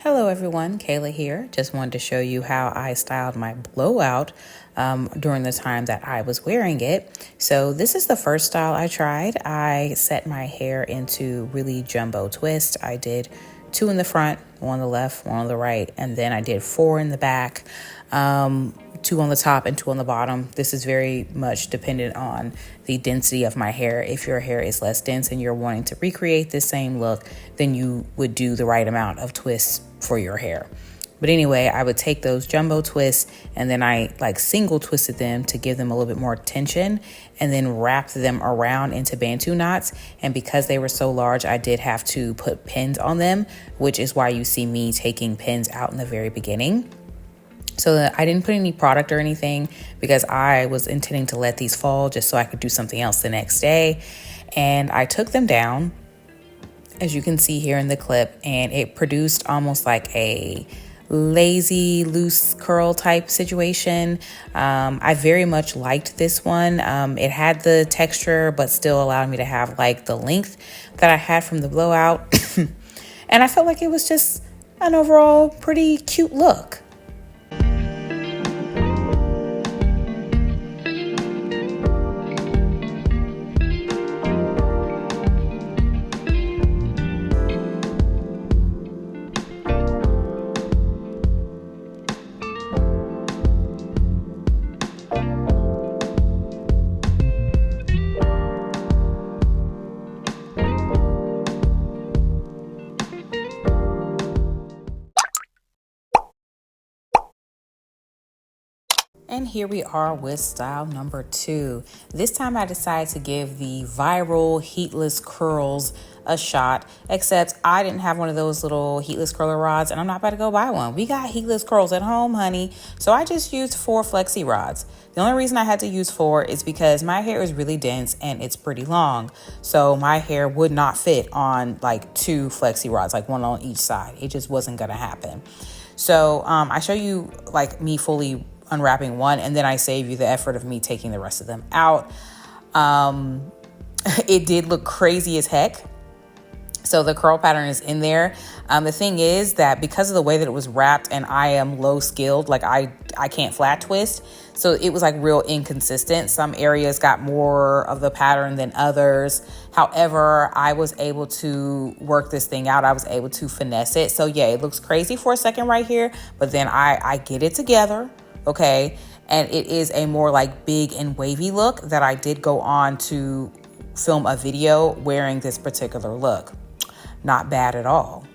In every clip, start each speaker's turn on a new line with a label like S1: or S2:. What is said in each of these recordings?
S1: Hello everyone, Kayla here. Just wanted to show you how I styled my blowout during the time that I was wearing it. So this is the first style I tried. I set my hair into really jumbo twist. I did 2 in the front, 1 on the left, 1 on the right, and then I did 4 in the back, 2 on the top and 2 on the bottom. This is very much dependent on the density of my hair. If your hair is less dense and you're wanting to recreate the same look, then you would do the right amount of twists for your hair. But anyway, I would take those jumbo twists and then I single twisted them to give them a little bit more tension and then wrapped them around into Bantu knots. And because they were so large, I did have to put pins on them, which is why you see me taking pins out in the very beginning. So that I didn't put any product or anything because I was intending to let these fall just so I could do something else the next day. And I took them down, as you can see here in the clip, and it produced almost like a lazy loose curl type situation. I very much liked this one. It had the texture but still allowed me to have like the length that I had from the blowout. And I felt like it was just an overall pretty cute look. And here we are with style number 2. This time I decided to give the viral heatless curls a shot, except I didn't have one of those little heatless curler rods and I'm not about to go buy one. We got heatless curls at home, honey. So I just used 4 flexi rods. The only reason I had to use 4 is because my hair is really dense and it's pretty long. So my hair would not fit on like 2 flexi rods, like 1 on each side. It just wasn't gonna happen. So I show you like me fully unwrapping one, and then I save you the effort of me taking the rest of them out. It did look crazy as heck. So the curl pattern is in there. The thing is that because of the way that it was wrapped and I am low skilled, like I can't flat twist. So it was like real inconsistent. Some areas got more of the pattern than others. However, I was able to work this thing out. I was able to finesse it. So yeah, it looks crazy for a second right here, but then I get it together. Okay, and it is a more like big and wavy look that I did go on to film a video wearing this particular look. Not bad at all.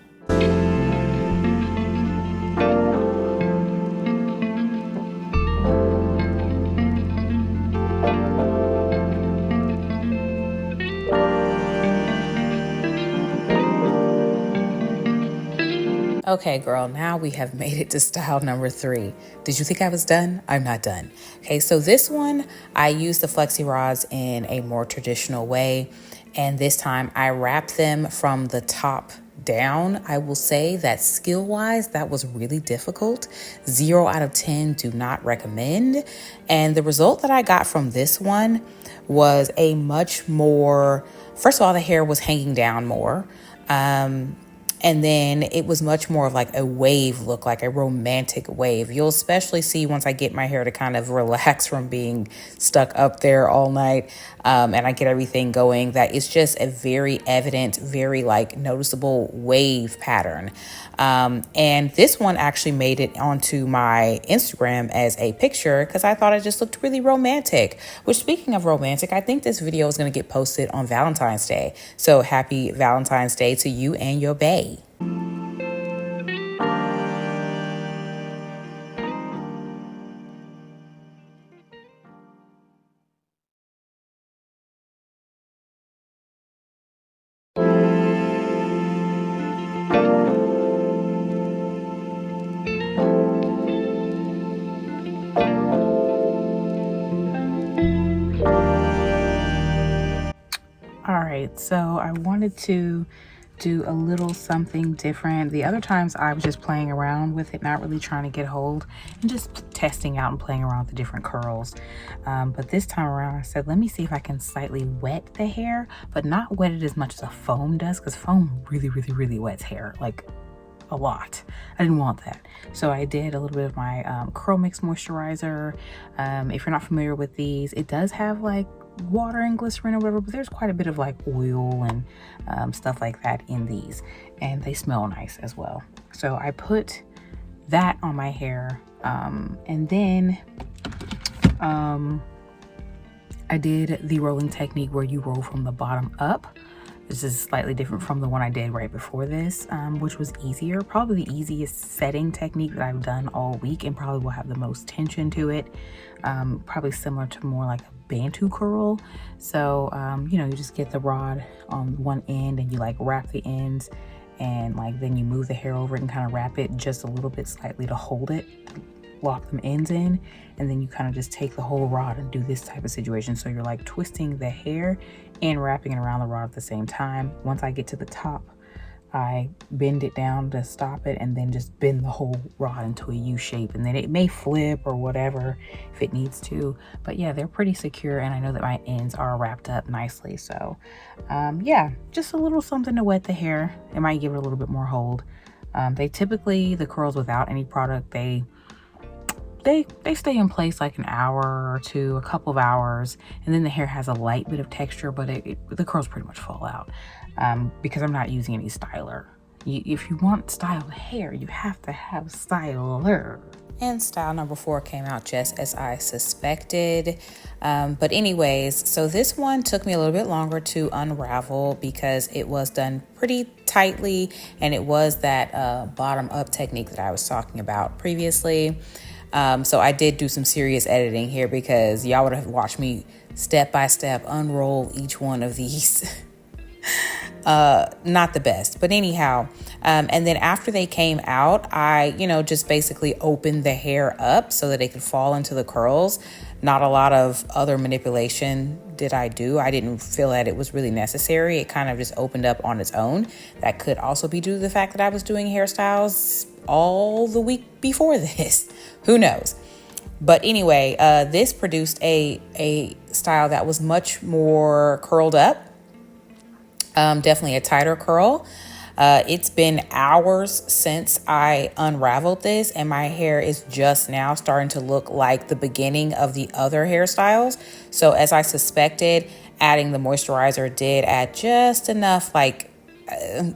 S1: Okay, girl, now we have made it to style number 3. Did you think I was done? I'm not done. Okay, so this one, I used the flexi rods in a more traditional way. And this time I wrapped them from the top down. I will say that skill-wise, that was really difficult. 0 out of 10, do not recommend. And the result that I got from this one was a much more, first of all, the hair was hanging down more. And then it was much more of like a wave look, like a romantic wave. You'll especially see once I get my hair to kind of relax from being stuck up there all night, and I get everything going, that it's just a very evident, very like noticeable wave pattern. And this one actually made it onto my Instagram as a picture because I thought it just looked really romantic. Which, speaking of romantic, I think this video is going to get posted on Valentine's Day. So happy Valentine's Day to you and your bae. All right, so I wanted to do a little something different. The other times I was just playing around with it, not really trying to get hold, and just testing out and playing around with the different curls. But this time around I said, let me see if I can slightly wet the hair, but not wet it as much as a foam does, because foam really wets hair. Like, a lot. I didn't want that. So I did a little bit of my Curl Mix moisturizer. If you're not familiar with these, it does have like water and glycerin or whatever, but there's quite a bit of like oil and stuff like that in these, and they smell nice as well. So I put that on my hair, and then I did the rolling technique where you roll from the bottom up. This is slightly different from the one I did right before this, which was easier. Probably the easiest setting technique that I've done all week, and probably will have the most tension to it. Probably similar to more like a Bantu curl. So, you know, you just get the rod on one end and you like wrap the ends, and like then you move the hair over it and kind of wrap it just a little bit slightly to hold it, lock them ends in, and then you kind of just take the whole rod and do this type of situation. So you're like twisting the hair and wrapping it around the rod at the same time. Once I get to the top, I bend it down to stop it, and then just bend the whole rod into a U shape, and then it may flip or whatever if it needs to. But yeah, they're pretty secure, and I know that my ends are wrapped up nicely. So yeah, just a little something to wet the hair. It might give it a little bit more hold. They typically, the curls without any product, they stay in place like an hour or two, a couple of hours, and then the hair has a light bit of texture, but the curls pretty much fall out because I'm not using any styler. If you want styled hair, you have to have styler. And style number 4 came out just as I suspected. But anyways, so this one took me a little bit longer to unravel because it was done pretty tightly, and it was that bottom up technique that I was talking about previously. So I did do some serious editing here because y'all would have watched me step by step unroll each one of these. Not the best, but anyhow. And then after they came out, I, just basically opened the hair up so that it could fall into the curls. Not a lot of other manipulation did I do. I didn't feel that it was really necessary. It kind of just opened up on its own. That could also be due to the fact that I was doing hairstyles all the week before this. Who knows? But anyway, this produced a style that was much more curled up. Definitely a tighter curl. It's been hours since I unraveled this, and my hair is just now starting to look like the beginning of the other hairstyles. So as I suspected, adding the moisturizer did add just enough like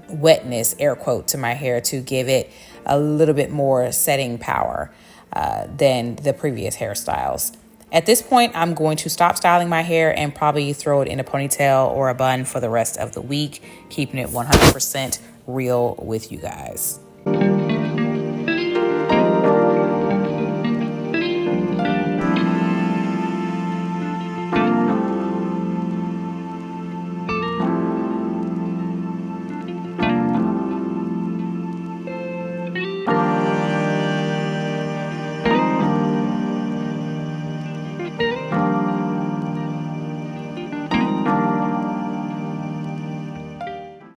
S1: wetness, air quote, to my hair to give it a little bit more setting power than the previous hairstyles. At this point, I'm going to stop styling my hair and probably throw it in a ponytail or a bun for the rest of the week, keeping it 100% real with you guys.